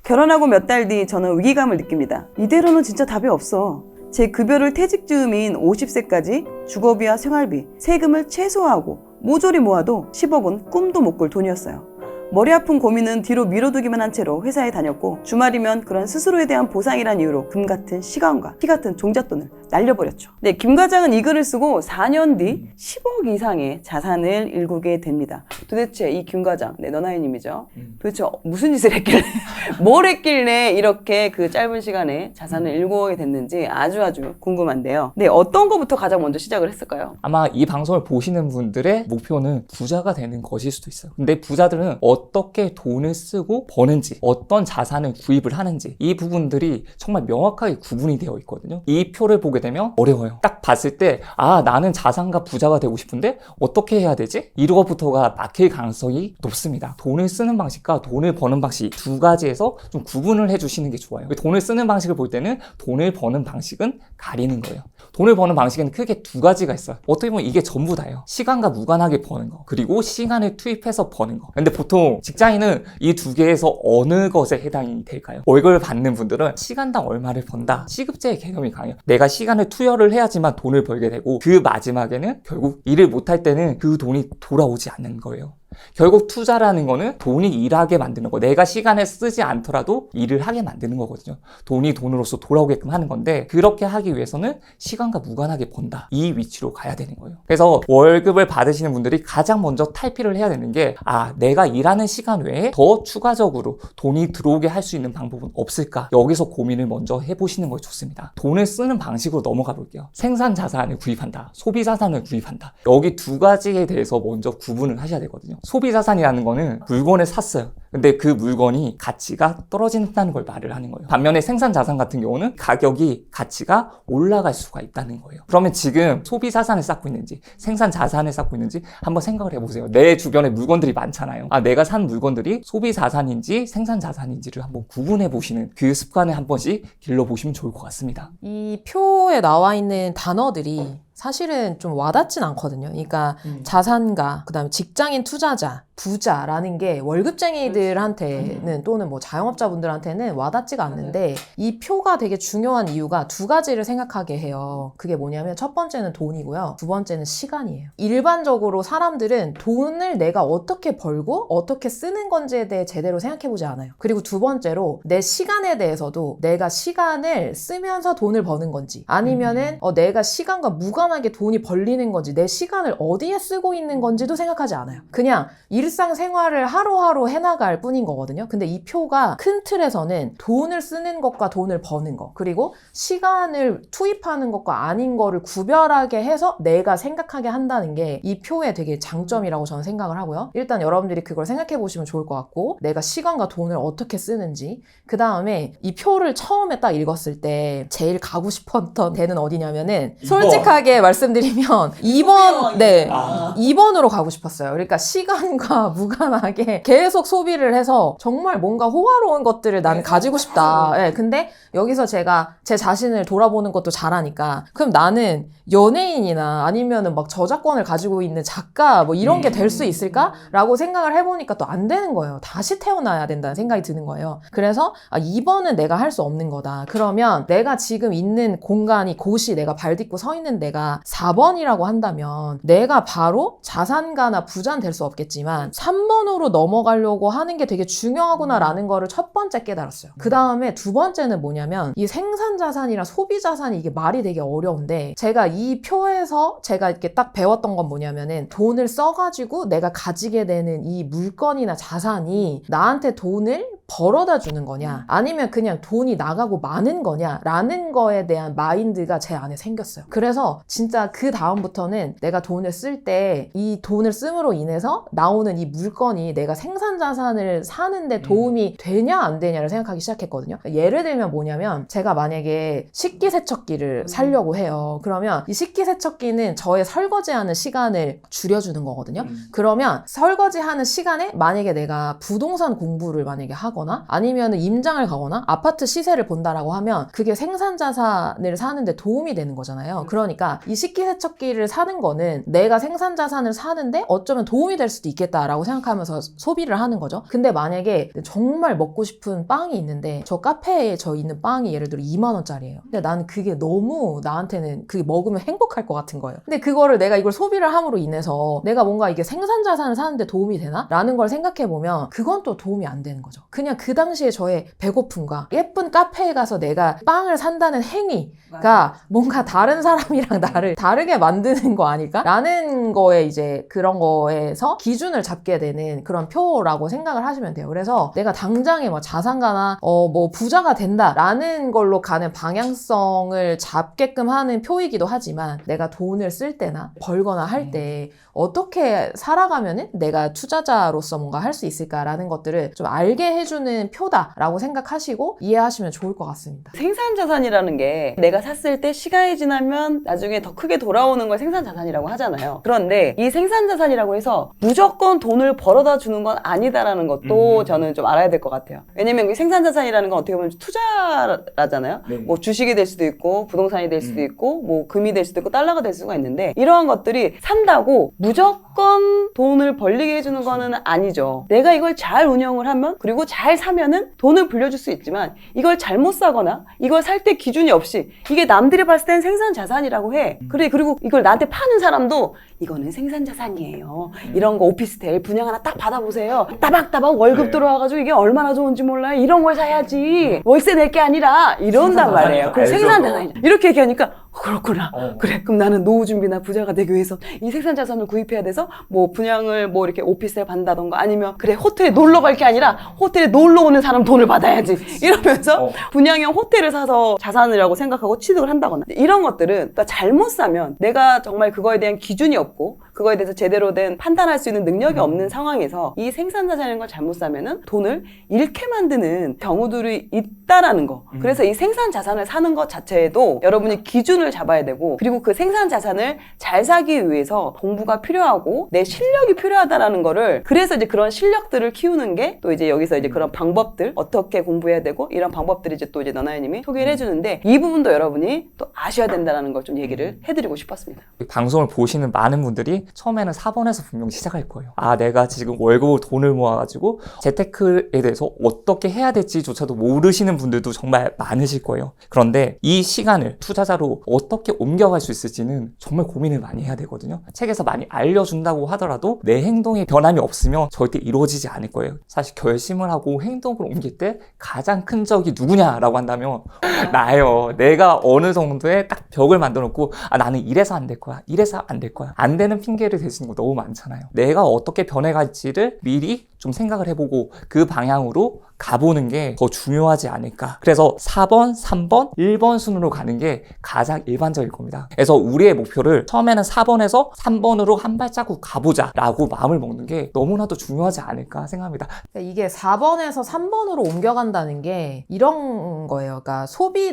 결혼하고 몇 달 뒤 저는 위기감을 느낍니다. 이대로는 진짜 답이 없어. 제 급여를 퇴직 즈음인 50세까지 주거비와 생활비, 세금을 최소화하고 모조리 모아도 10억은 꿈도 못 꿀 돈이었어요. 머리 아픈 고민은 뒤로 미뤄두기만 한 채로 회사에 다녔고 주말이면 그런 스스로에 대한 보상이란 이유로 금 같은 시간과 피 같은 종잣돈을 날려버렸죠. 네, 김 과장은 이 글을 쓰고 4년 뒤 10억 이상의 자산을 일구게 됩니다. 도대체 이 김 과장, 네, 너나이님이죠. 도대체 무슨 짓을 했길래 뭘 했길래 이렇게 그 짧은 시간에 자산을 일구게 됐는지 아주 궁금한데요. 네, 어떤 거부터 가장 먼저 시작을 했을까요? 아마 이 방송을 보시는 분들의 목표는 부자가 되는 것일 수도 있어요. 근데 부자들은 어떻게 돈을 쓰고 버는지, 어떤 자산을 구입을 하는지, 이 부분들이 정말 명확하게 구분이 되어 있거든요. 이 표를 보게 되면 어려워요. 딱 봤을 때 나는 자산가 부자가 되고 싶은데 어떻게 해야 되지? 이거부터가 막힐 가능성이 높습니다. 돈을 쓰는 방식과 돈을 버는 방식 두 가지에서 좀 구분을 해주시는 게 좋아요. 돈을 쓰는 방식을 볼 때는 돈을 버는 방식은 가리는 거예요. 돈을 버는 방식은 크게 두 가지가 있어요. 어떻게 보면 이게 전부 다예요. 시간과 무관하게 버는 거, 그리고 시간을 투입해서 버는 거. 근데 보통 직장인은 이 두 개에서 어느 것에 해당이 될까요? 월급을 받는 분들은 시간당 얼마를 번다, 시급제의 개념이 강해요. 내가 시간을 투여를 해야지만 돈을 벌게 되고, 그 마지막에는 결국 일을 못할 때는 그 돈이 돌아오지 않는 거예요. 결국 투자라는 거는 돈이 일하게 만드는 거, 내가 시간을 쓰지 않더라도 일을 하게 만드는 거거든요. 돈이 돈으로서 돌아오게끔 하는 건데, 그렇게 하기 위해서는 시간과 무관하게 번다, 이 위치로 가야 되는 거예요. 그래서 월급을 받으시는 분들이 가장 먼저 탈피를 해야 되는 게, 내가 일하는 시간 외에 더 추가적으로 돈이 들어오게 할 수 있는 방법은 없을까? 여기서 고민을 먼저 해보시는 게 좋습니다. 돈을 쓰는 방식으로 넘어가 볼게요. 생산 자산을 구입한다, 소비 자산을 구입한다. 여기 두 가지에 대해서 먼저 구분을 하셔야 되거든요. 소비 자산이라는 거는 물건을 샀어요. 근데 그 물건이 가치가 떨어진다는 걸 말을 하는 거예요. 반면에 생산 자산 같은 경우는 가치가 올라갈 수가 있다는 거예요. 그러면 지금 소비 자산을 쌓고 있는지 생산 자산을 쌓고 있는지 한번 생각을 해보세요. 내 주변에 물건들이 많잖아요. 내가 산 물건들이 소비 자산인지 생산 자산인지를 한번 구분해 보시는 그 습관을 한 번씩 길러보시면 좋을 것 같습니다. 이 표에 나와 있는 단어들이 사실은 좀 와닿진 않거든요. 그러니까 자산가, 그다음에 직장인 투자자, 부자라는 게 월급쟁이들한테는 또는 뭐 자영업자분들한테는 와닿지가 않는데, 이 표가 되게 중요한 이유가 두 가지를 생각하게 해요. 그게 뭐냐면 첫 번째는 돈이고요. 두 번째는 시간이에요. 일반적으로 사람들은 돈을 내가 어떻게 벌고 어떻게 쓰는 건지에 대해 제대로 생각해보지 않아요. 그리고 두 번째로 내 시간에 대해서도 내가 시간을 쓰면서 돈을 버는 건지, 아니면은 내가 시간과 무관하게 돈이 벌리는 건지, 내 시간을 어디에 쓰고 있는 건지도 생각하지 않아요. 그냥 일상생활을 하루하루 해나갈 뿐인 거거든요. 근데 이 표가 큰 틀에서는 돈을 쓰는 것과 돈을 버는 것, 그리고 시간을 투입하는 것과 아닌 거를 구별하게 해서 내가 생각하게 한다는 게 이 표의 되게 장점이라고 저는 생각을 하고요. 일단 여러분들이 그걸 생각해 보시면 좋을 것 같고, 내가 시간과 돈을 어떻게 쓰는지, 그 다음에 이 표를 처음에 딱 읽었을 때 제일 가고 싶었던 데는 어디냐면은, 솔직하게 말씀드리면 2번, 네, 2번으로 가고 싶었어요. 그러니까 시간과 무관하게 계속 소비를 해서 정말 뭔가 호화로운 것들을 나는 가지고 싶다. 네, 근데 여기서 제가 제 자신을 돌아보는 것도 잘하니까, 그럼 나는 연예인이나 아니면은 막 저작권을 가지고 있는 작가 뭐 이런 게 될 수 있을까? 라고 생각을 해보니까 또 안 되는 거예요. 다시 태어나야 된다는 생각이 드는 거예요. 그래서 2번은 내가 할 수 없는 거다. 그러면 내가 지금 있는 공간이, 곳이, 내가 발 딛고 서 있는 데가 4번이라고 한다면 내가 바로 자산가나 부자는 될 수 없겠지만 3번으로 넘어가려고 하는 게 되게 중요하구나라는 거를 첫 번째 깨달았어요. 그 다음에 두 번째는 뭐냐면, 이 생산자산이랑 소비자산이 이게 말이 되게 어려운데, 제가 이 표에서 제가 이렇게 딱 배웠던 건 뭐냐면은, 돈을 써가지고 내가 가지게 되는 이 물건이나 자산이 나한테 돈을 벌어다 주는 거냐, 아니면 그냥 돈이 나가고 마는 거냐 라는 거에 대한 마인드가 제 안에 생겼어요. 그래서 진짜 그 다음부터는 내가 돈을 쓸 때 이 돈을 씀으로 인해서 나오는 이 물건이 내가 생산 자산을 사는데 도움이 되냐 안 되냐를 생각하기 시작했거든요. 예를 들면 뭐냐면, 제가 만약에 식기세척기를 사려고 해요. 그러면 이 식기세척기는 저의 설거지하는 시간을 줄여주는 거거든요. 그러면 설거지하는 시간에 만약에 내가 부동산 공부를 만약에 하고 하거나 아니면 임장을 가거나 아파트 시세를 본다라고 하면 그게 생산자산을 사는데 도움이 되는 거잖아요. 그러니까 이 식기세척기를 사는 거는 내가 생산자산을 사는데 어쩌면 도움이 될 수도 있겠다라고 생각하면서 소비를 하는 거죠. 근데 만약에 정말 먹고 싶은 빵이 있는데 저 카페에 저 있는 빵이 예를 들어 2만 원짜리예요. 근데 나는 그게 너무 나한테는 그게 먹으면 행복할 것 같은 거예요. 근데 그거를 내가 이걸 소비를 함으로 인해서 내가 뭔가 이게 생산자산을 사는데 도움이 되나? 라는 걸 생각해보면 그건 또 도움이 안 되는 거죠. 그냥 그 당시에 저의 배고픔과 예쁜 카페에 가서 내가 빵을 산다는 행위가 뭔가 다른 사람이랑 나를 다르게 만드는 거 아닐까? 라는 거에 이제 그런 거에서 기준을 잡게 되는 그런 표라고 생각을 하시면 돼요. 그래서 내가 당장에 뭐 자산가나 뭐 부자가 된다라는 걸로 가는 방향성을 잡게끔 하는 표이기도 하지만 내가 돈을 쓸 때나 벌거나 할 때 어떻게 살아가면은 내가 투자자로서 뭔가 할 수 있을까라는 것들을 좀 알게 해주는 표다라고 생각하시고 이해하시면 좋을 것 같습니다. 생산자산이라는 게 내가 샀을 때 시간이 지나면 나중에 더 크게 돌아오는 걸 생산자산이라고 하잖아요. 그런데 이 생산자산이라고 해서 무조건 돈을 벌어다 주는 건 아니다라는 것도 저는 좀 알아야 될 것 같아요. 왜냐면 이 생산자산이라는 건 어떻게 보면 투자라잖아요. 네. 뭐 주식이 될 수도 있고 부동산이 될 수도 있고 뭐 금이 될 수도 있고 달러가 될 수가 있는데 이러한 것들이 산다고 무조건 돈을 벌리게 해주는 거는 아니죠. 내가 이걸 잘 운영을 하면 그리고 잘 사면은 돈을 불려줄 수 있지만 이걸 잘못 사거나 이걸 살 때 기준이 없이 이게 남들이 봤을 땐 생산자산이라고 해. 그래 그리고 이걸 나한테 파는 사람도 이거는 생산자산이에요. 이런 거 오피스텔 분양 하나 딱 받아보세요. 따박따박 월급 들어와가지고 이게 얼마나 좋은지 몰라요. 이런 걸 사야지. 월세 낼 게 아니라 이런단 말이에요. 그럼 생산자산이죠. 이렇게 얘기하니까 그렇구나. 그래 그럼 나는 노후 준비나 부자가 되기 위해서 이 생산자산을 구입해야 돼서 뭐 분양을 뭐 이렇게 오피스텔 받는다던가 아니면 그래 호텔에 놀러 갈 게 아니라 호텔에 놀러 오는 사람 돈을 받아야지. 이러면서 분양형 호텔을 사서 자산이라고 생각하고 취득을 한다거나 이런 것들은 그러니까 잘못 사면 내가 정말 그거에 대한 기준이 없고 그거에 대해서 제대로 된 판단할 수 있는 능력이 없는 상황에서 이 생산자산이라는 걸 잘못 사면은 돈을 잃게 만드는 경우들이 있다라는 거. 그래서 이 생산자산을 사는 것 자체에도 여러분이 기준을 잡아야 되고 그리고 그 생산자산을 잘 사기 위해서 공부가 필요하고 내 실력이 필요하다라는 거를 그래서 이제 그런 실력들을 키우는 게 또 이제 여기서 이제 그런 방법들 어떻게 공부해야 되고 이런 방법들이 이제 또 이제 너나이님이 소개를 해주는데 이 부분도 여러분이 또 아셔야 된다는 걸 좀 얘기를 해드리고 싶었습니다. 방송을 보시는 많은 분들이 처음에는 4번에서 분명 시작할 거예요. 아, 내가 지금 월급으로 돈을 모아가지고 재테크에 대해서 어떻게 해야 될지조차도 모르시는 분들도 정말 많으실 거예요. 그런데 이 시간을 투자자로 어떻게 옮겨갈 수 있을지는 정말 고민을 많이 해야 되거든요. 책에서 많이 알려준다고 하더라도 내 행동에 변함이 없으면 절대 이루어지지 않을 거예요. 사실 결심을 하고 행동을 옮길 때 가장 큰 적이 누구냐라고 한다면 나예요. 내가 어느 정도의 딱 벽을 만들어 놓고 아, 나는 이래서 안 될 거야. 이래서 안 될 거야. 안 되는 핑계를 대시는 거 너무 많잖아요. 내가 어떻게 변해갈지를 미리 좀 생각을 해보고 그 방향으로 가보는 게 더 중요하지 않을까. 그래서 4번, 3번, 1번 순으로 가는 게 가장 일반적일 겁니다. 그래서 우리의 목표를 처음에는 4번에서 3번으로 한 발자국 가보자 라고 마음을 먹는 게 너무나도 중요하지 않을까 생각합니다. 그러니까 이게 4번에서 3번으로 옮겨간다는 게 이런 거예요. 그러니까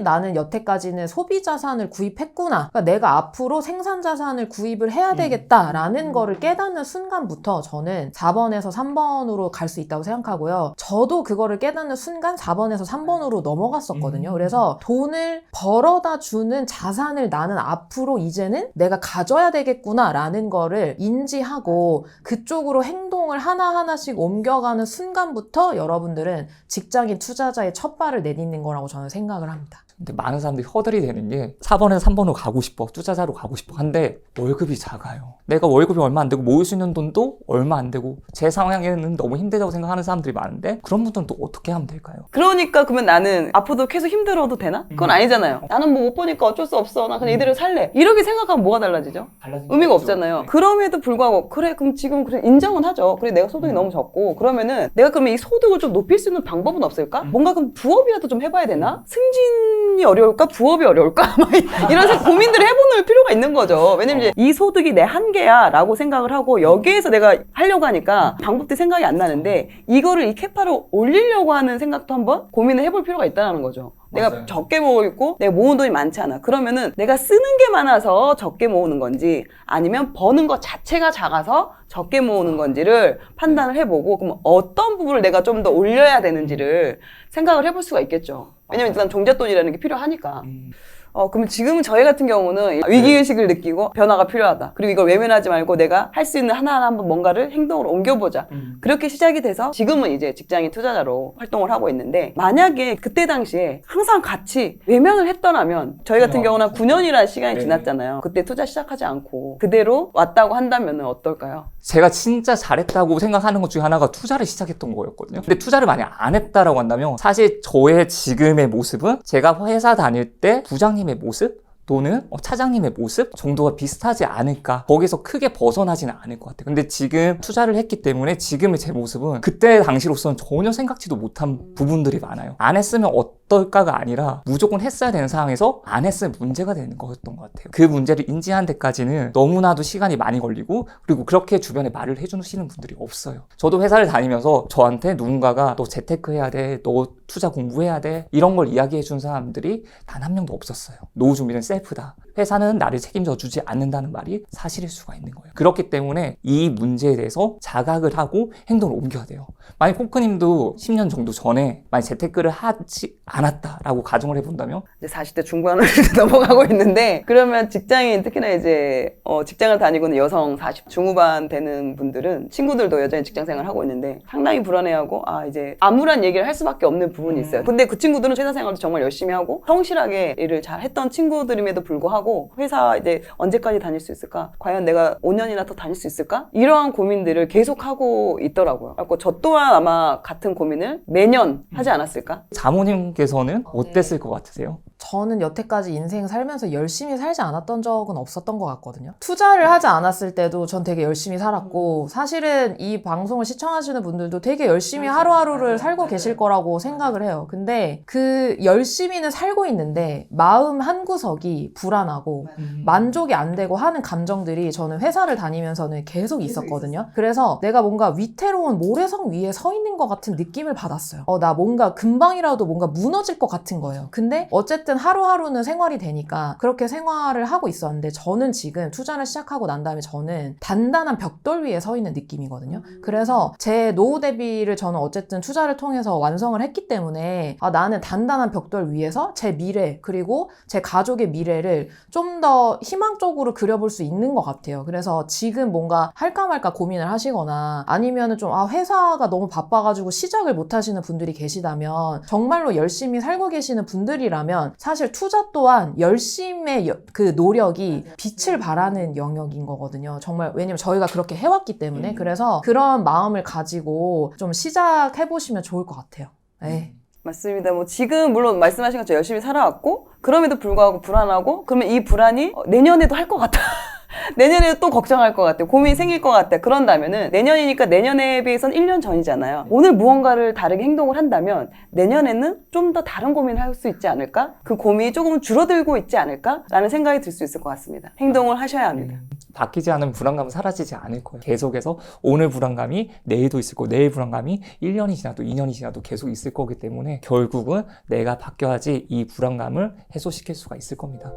나는 여태까지는 소비 자산을 구입했구나. 그러니까 내가 앞으로 생산 자산을 구입을 해야 되겠다라는 거를 깨닫는 순간부터 저는 4번에서 3번으로 갈 수 있다고 생각하고요. 저도 그거를 깨닫는 순간 4번에서 3번으로 넘어갔었거든요. 그래서 돈을 벌어다 주는 자산을 나는 앞으로 이제는 내가 가져야 되겠구나라는 거를 인지하고 그쪽으로 행동을 하나하나씩 옮겨가는 순간부터 여러분들은 직장인 투자자의 첫 발을 내딛는 거라고 저는 생각을 합니다. 근데 많은 사람들이 허들이 되는 게 4번에서 3번으로 가고 싶어, 투자자로 가고 싶어 한데 월급이 작아요. 내가 월급이 얼마 안 되고 모을 수 있는 돈도 얼마 안 되고 제 상황에는 너무 힘들다고 생각하는 사람들이 많은데 그런 분들은 또 어떻게 하면 될까요? 그러니까 그러면 나는 앞으로도 계속 힘들어도 되나? 그건 아니잖아요. 나는 뭐 못 보니까 어쩔 수 없어. 나 그냥 이대로 살래. 이렇게 생각하면 뭐가 달라지죠? 의미가 없잖아요. 네. 그럼에도 불구하고 그래 그럼 지금 그래 인정은 하죠. 그래 내가 소득이 너무 적고 그러면은 내가 그러면 이 소득을 좀 높일 수 있는 방법은 없을까? 뭔가 그럼 부업이라도 좀 해봐야 되나? 승진 자산이 어려울까? 부업이 어려울까? 막 이런 고민들을 해보는 필요가 있는 거죠. 왜냐면 이제 이 소득이 내 한계야 라고 생각을 하고 여기에서 내가 하려고 하니까 방법들이 생각이 안 나는데 이거를 이 캐파를 올리려고 하는 생각도 한번 고민을 해볼 필요가 있다는 거죠. 내가 맞아요. 적게 모으고 있고 내가 모은 돈이 많지 않아. 그러면은 내가 쓰는 게 많아서 적게 모으는 건지 아니면 버는 것 자체가 작아서 적게 모으는 건지를 판단을 해보고 그럼 어떤 부분을 내가 좀 더 올려야 되는지를 생각을 해볼 수가 있겠죠. 왜냐면 일단 종잣돈이라는 게 필요하니까. 그럼 지금은 저희 같은 경우는 위기의식을 느끼고 변화가 필요하다. 그리고 이걸 외면하지 말고 내가 할 수 있는 하나하나 한번 뭔가를 행동으로 옮겨보자. 그렇게 시작이 돼서 지금은 이제 직장인 투자자로 활동을 하고 있는데 만약에 그때 당시에 항상 같이 외면을 했더라면 저희 같은 경우는 9년이라는 시간이 지났잖아요. 그때 투자 시작하지 않고 그대로 왔다고 한다면 어떨까요? 제가 진짜 잘했다고 생각하는 것 중에 하나가 투자를 시작했던 거였거든요. 근데 투자를 많이 안 했다라고 한다면 사실 저의 지금의 모습은 제가 회사 다닐 때 부장님의 모습 또는 차장님의 모습 정도가 비슷하지 않을까. 거기서 크게 벗어나지는 않을 것 같아요. 근데 지금 투자를 했기 때문에 지금의 제 모습은 그때 당시로서는 전혀 생각지도 못한 부분들이 많아요. 안 했으면 어떨까가 아니라 무조건 했어야 되는 상황에서 안 했으면 문제가 되는 거였던 것 같아요. 그 문제를 인지한 데까지는 너무나도 시간이 많이 걸리고 그리고 그렇게 주변에 말을 해주시는 분들이 없어요. 저도 회사를 다니면서 저한테 누군가가 너 재테크 해야 돼, 너 투자 공부해야 돼 이런 걸 이야기해 준 사람들이 단 한 명도 없었어요. 노후 준비는 셀프다. 회사는 나를 책임져 주지 않는다는 말이 사실일 수가 있는 거예요. 그렇기 때문에 이 문제에 대해서 자각을 하고 행동을 옮겨야 돼요. 만약 포크님도 10년 정도 전에 만약 재테크를 하지 않았다라고 가정을 해본다면 이제 40대 중반으로 넘어가고 있는데 그러면 직장인 특히나 이제 직장을 다니고 있는 여성 40 중후반 되는 분들은 친구들도 여전히 직장 생활을 하고 있는데 상당히 불안해하고 이제 암울한 얘기를 할 수밖에 없는 부분이 있어요. 근데 그 친구들은 회사 생활도 정말 열심히 하고 성실하게 일을 잘 했던 친구들임에도 불구하고 회사 이제 언제까지 다닐 수 있을까? 과연 내가 5년이나 더 다닐 수 있을까? 이러한 고민들을 계속하고 있더라고요. 그래서 저 또한 아마 같은 고민을 매년 하지 않았을까? 자모님께서는 어땠을 것 같으세요? 저는 여태까지 인생 살면서 열심히 살지 않았던 적은 없었던 것 같거든요. 투자를 하지 않았을 때도 전 되게 열심히 살았고 사실은 이 방송을 시청하시는 분들도 되게 열심히 하루하루를 살고 계실 거라고 생각을 해요. 근데 그 열심히는 살고 있는데 마음 한구석이 불안하고 만족이 안 되고 하는 감정들이 저는 회사를 다니면서는 계속 있었거든요. 그래서 내가 뭔가 위태로운 모래성 위에 서 있는 것 같은 느낌을 받았어요. 나 뭔가 금방이라도 뭔가 무너질 것 같은 거예요. 근데 어쨌든 하루하루는 생활이 되니까 그렇게 생활을 하고 있었는데 저는 지금 투자를 시작하고 난 다음에 저는 단단한 벽돌 위에 서 있는 느낌이거든요. 그래서 제 노후 대비를 저는 어쨌든 투자를 통해서 완성을 했기 때문에 나는 단단한 벽돌 위에서 제 미래 그리고 제 가족의 미래를 좀 더 희망적으로 그려볼 수 있는 것 같아요. 그래서 지금 뭔가 할까 말까 고민을 하시거나 아니면은 좀 회사가 너무 바빠가지고 시작을 못 하시는 분들이 계시다면 정말로 열심히 살고 계시는 분들이라면 사실 투자 또한 열심의 그 노력이 빛을 발하는 영역인 거거든요. 정말 왜냐면 저희가 그렇게 해왔기 때문에 그래서 그런 마음을 가지고 좀 시작해보시면 좋을 것 같아요. 네. 맞습니다. 지금 물론 말씀하신 것처럼 열심히 살아왔고 그럼에도 불구하고 불안하고 그러면 이 불안이 내년에도 할 것 같아. 내년에 또 걱정할 것 같아. 고민이 생길 것 같아. 그런다면은 내년이니까 내년에 비해서는 1년 전이잖아요. 오늘 무언가를 다르게 행동을 한다면 내년에는 좀 더 다른 고민을 할 수 있지 않을까? 그 고민이 조금 줄어들고 있지 않을까? 라는 생각이 들 수 있을 것 같습니다. 행동을 하셔야 합니다. 바뀌지 않은 불안감은 사라지지 않을 거예요. 계속해서 오늘 불안감이 내일도 있을 거고 내일 불안감이 1년이 지나도 2년이 지나도 계속 있을 거기 때문에 결국은 내가 바뀌어야지 이 불안감을 해소시킬 수가 있을 겁니다.